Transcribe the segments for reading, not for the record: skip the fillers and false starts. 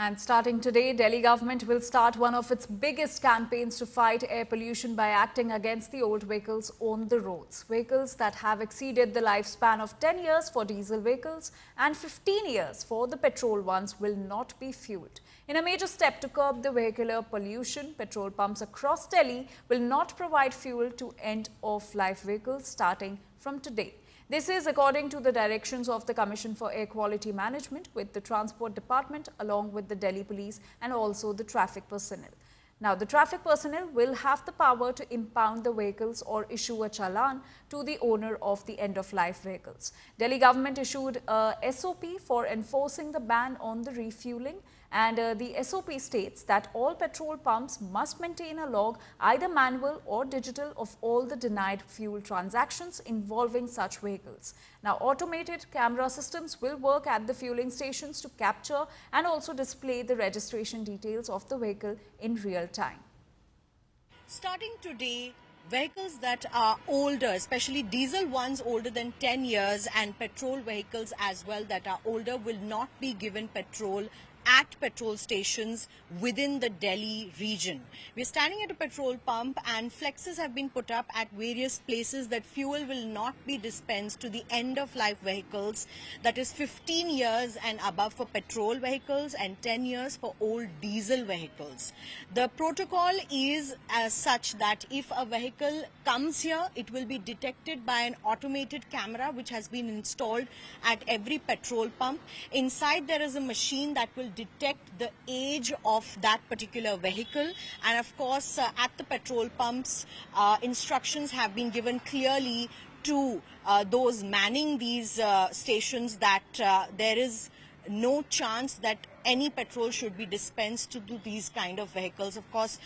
And starting today, Delhi government will start one of its biggest campaigns to fight air pollution by acting against the old vehicles on the roads. Vehicles that have exceeded the lifespan of 10 years for diesel vehicles and 15 years for the petrol ones will not be fueled. In a major step to curb the vehicular pollution, petrol pumps across Delhi will not provide fuel to end-of-life vehicles starting from today. This is according to the directions of the Commission for Air Quality Management with the Transport Department along with the Delhi Police and also the traffic personnel. Now, the traffic personnel will have the power to impound the vehicles or issue a challan to the owner of the end-of-life vehicles. Delhi government issued a SOP for enforcing the ban on the refueling, and the SOP states that all petrol pumps must maintain a log, either manual or digital, of all the denied fuel transactions involving such vehicles. Now, automated camera systems will work at the fueling stations to capture and also display the registration details of the vehicle in real time. Starting today, vehicles that are older, especially diesel ones older than 10 years and petrol vehicles as well that are older, will not be given petrol at petrol stations within the Delhi region. We're standing at a petrol pump and flexes have been put up at various places that fuel will not be dispensed to the end-of-life vehicles, that is 15 years and above for petrol vehicles and 10 years for old diesel vehicles. The protocol is as such that if a vehicle comes here, it will be detected by an automated camera which has been installed at every petrol pump. Inside there is a machine that will detect the age of that particular vehicle, and of course at the petrol pumps instructions have been given clearly to those manning these stations that there is no chance that any petrol should be dispensed to these kind of vehicles. Of course,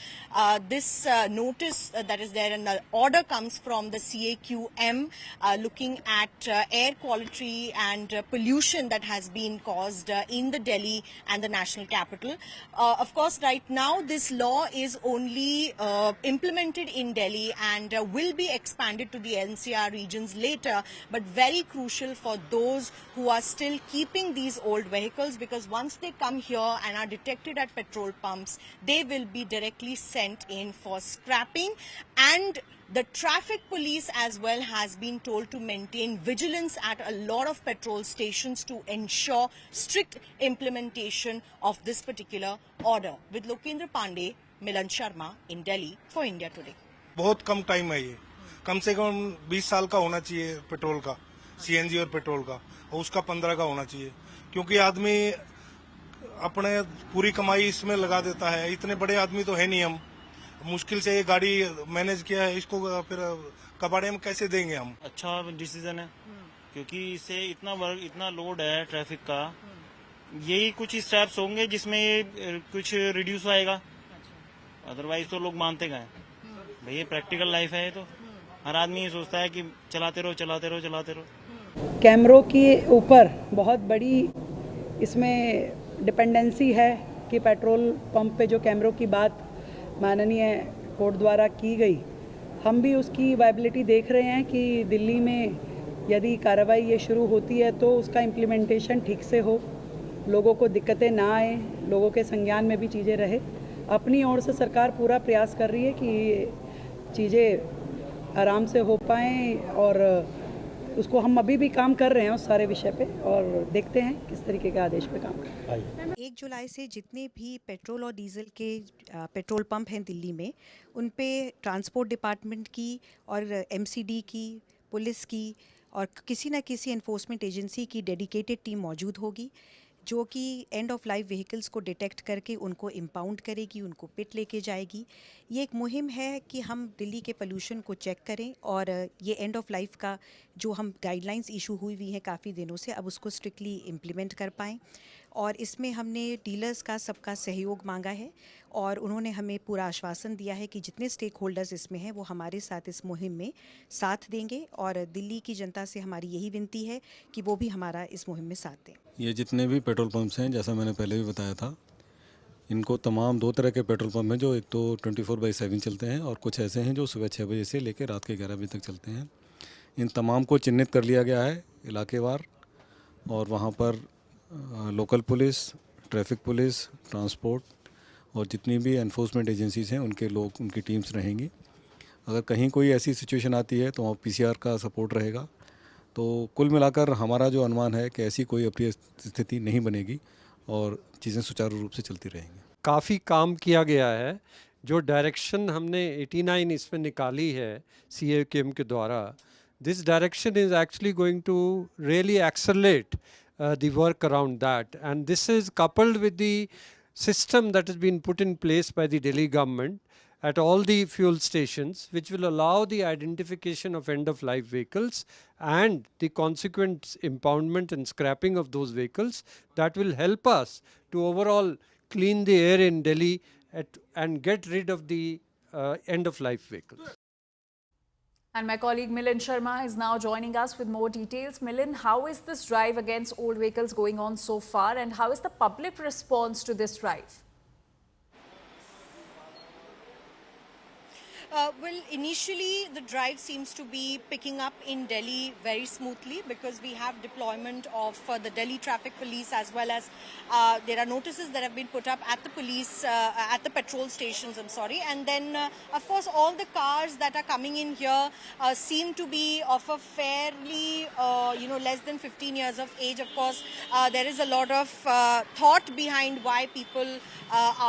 this notice that is there and the order comes from the CAQM looking at air quality and pollution that has been caused in the Delhi and the national capital. Of course, right now this law is only implemented in Delhi and will be expanded to the NCR regions later, but very crucial for those who are still keeping these old vehicles, because once they come here and are detected at petrol pumps, they will be directly sent in for scrapping. And the traffic police as well has been told to maintain vigilance at a lot of petrol stations to ensure strict implementation of this particular order. With Lokendra Pandey, Milan Sharma in Delhi for India Today. बहुत कम time है ये, कम से कम 20 साल का होना चाहिए petrol का, CNG और पेट्रोल का, और उसका 15 का होना चाहिए, क्योंकि आदमी अपने पूरी कमाई इसमें लगा देता है। इतने बड़े आदमी तो है नहीं हम, मुश्किल से ये गाड़ी मैनेज किया है, इसको फिर कबाड़े में कैसे देंगे हम। अच्छा डिसीजन है, क्योंकि इससे इतना लोड है ट्रैफिक का, यही कुछ स्टेप्स होंगे जिसमें ये कुछ रिड्यूस आएगा, अदरवाइज तो लोग मानते गए। भैया प्रैक्टिकल लाइफ है, ये तो हर आदमी ये सोचता है कि चलाते रहो चलाते रहो चलाते रहो। कैमरों के ऊपर बहुत बड़ी इसमें डिपेंडेंसी है कि पेट्रोल पंप पे जो कैमरों की बात माननीय कोर्ट द्वारा की गई, हम भी उसकी वायबिलिटी देख रहे हैं कि दिल्ली में यदि कार्रवाई ये शुरू होती है तो उसका इम्प्लीमेंटेशन ठीक से हो, लोगों को दिक्कतें ना आए, लोगों के संज्ञान में भी चीज़ें रहे। अपनी ओर से सरकार पूरा प्रयास कर रही है कि ये चीज़ें आराम से हो पाएँ, और उसको हम अभी भी काम कर रहे हैं उस सारे विषय पे, और देखते हैं किस तरीके के आदेश पे काम करें। 1 जुलाई से जितने भी पेट्रोल और डीजल के पेट्रोल पंप हैं दिल्ली में, उन पे ट्रांसपोर्ट डिपार्टमेंट की और एमसीडी की, पुलिस की और किसी न किसी एनफोर्समेंट एजेंसी की डेडिकेटेड टीम मौजूद होगी, जो कि एंड ऑफ लाइफ व्हीकल्स को डिटेक्ट करके उनको इम्पाउंड करेगी, उनको पिट लेके जाएगी। ये एक मुहिम है कि हम दिल्ली के पोल्यूशन को चेक करें और ये एंड ऑफ लाइफ का जो हम गाइडलाइंस इशू हुई हैं काफ़ी दिनों से, अब उसको स्ट्रिक्टली इम्प्लीमेंट कर पाएँ। और इसमें हमने डीलर्स का सबका सहयोग मांगा है और उन्होंने हमें पूरा आश्वासन दिया है कि जितने स्टेक होल्डर्स इसमें हैं वो हमारे साथ इस मुहिम में साथ देंगे, और दिल्ली की जनता से हमारी यही विनती है कि वो भी हमारा इस मुहिम में साथ दें। ये जितने भी पेट्रोल पंप्स हैं, जैसा मैंने पहले भी बताया था, इनको तमाम 2 तरह के पेट्रोल पंप हैं, जो एक तो 24/7 चलते हैं और कुछ ऐसे हैं जो सुबह 6 बजे से लेकर रात के 11 बजे तक चलते हैं। इन तमाम को चिन्हित कर लिया गया है इलाकेवार, और वहाँ पर local police, traffic police, transport और जितनी भी एनफोर्समेंट एजेंसीज़ हैं उनके लोग, उनकी टीम्स रहेंगी। अगर कहीं कोई ऐसी सिचुएशन आती है तो वहाँ पीसीआर का सपोर्ट रहेगा। तो कुल मिलाकर हमारा जो अनुमान है कि ऐसी कोई अप्रिय स्थिति नहीं बनेगी और चीज़ें सुचारू रूप से चलती रहेंगी। काफ़ी काम किया गया है। जो डायरेक्शन हमने 89 इसमें निकाली है CAQM के द्वारा, this direction is actually going to really accelerate the work around that, and this is coupled with the system that has been put in place by the Delhi government at all the fuel stations, which will allow the identification of end-of-life vehicles and the consequent impoundment and scrapping of those vehicles. That will help us to overall clean the air in Delhi and get rid of the end-of-life vehicles. And my colleague Milind Sharma is now joining us with more details. Milind, how is this drive against old vehicles going on so far, and how is the public response to this drive? Well, initially the drive seems to be picking up in Delhi very smoothly because we have deployment of the Delhi Traffic Police, as well as there are notices that have been put up at the police, at the petrol stations, and then of course all the cars that are coming in here seem to be of a fairly, less than 15 years of age. Of course, there is a lot of thought behind why people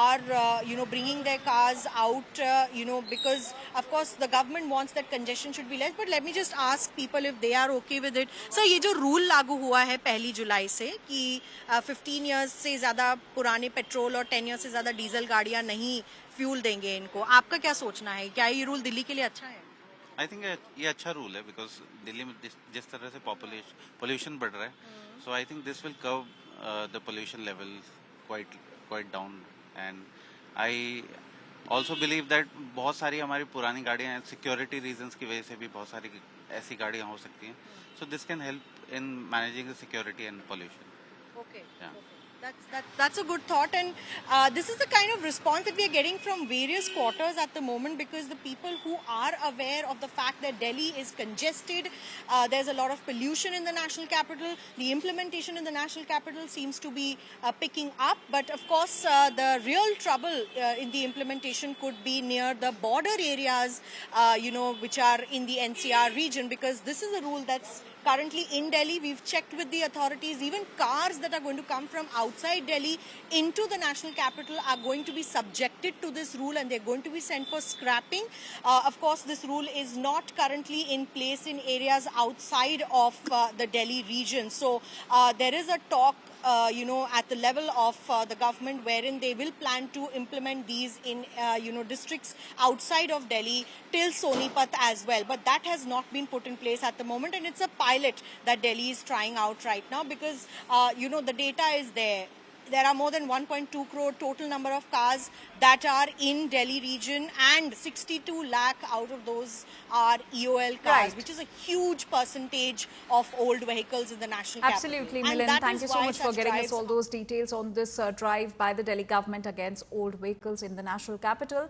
are, bringing their cars out, because of course the government wants that congestion should be less. But let me just ask people if they are okay with it. So ये जो rule लागू हुआ है 1 जुलाई से कि 15 years से ज़्यादा पुराने पेट्रोल और 10 years से ज़्यादा डीजल गाड़ियाँ नहीं फ्यूल देंगे इनको, आपका क्या सोचना है? क्या ये रूल दिल्ली के लिए अच्छा है? आई थिंक ये अच्छा रूल है बिकॉज दिल्ली में जिस तरह से पोल्यूशन बढ़ रहा है, so I think this will curb the pollution level quite down, and I also believe that बहुत सारी हमारी पुरानी गाड़ियाँ हैं, सिक्योरिटी रीजंस की वजह से भी बहुत सारी ऐसी गाड़ियाँ हो सकती हैं, so this can help in managing the security and pollution. Okay. That's a good thought, and this is the kind of response that we are getting from various quarters at the moment, because the people who are aware of the fact that Delhi is congested, there's a lot of pollution in the national capital, the implementation in the national capital seems to be picking up, but of course the real trouble in the implementation could be near the border areas, which are in the NCR region, because this is a rule that's currently in Delhi. We've checked with the authorities. Even cars that are going to come from outside Delhi into the national capital are going to be subjected to this rule, and they're going to be sent for scrapping. Of course, this rule is not currently in place in areas outside of the Delhi region. So there is a talk at the level of the government, wherein they will plan to implement these in, districts outside of Delhi till Sonipat as well. But that has not been put in place at the moment, and it's a pilot that Delhi is trying out right now because, the data is there. There are more than 1.2 crore total number of cars that are in Delhi region, and 62 lakh out of those are EOL cars, Right. which is a huge percentage of old vehicles in the national Absolutely, capital. And Milind. that Thank is you so why much for such getting us drives all those details on this drive by the Delhi government against old vehicles in the national capital.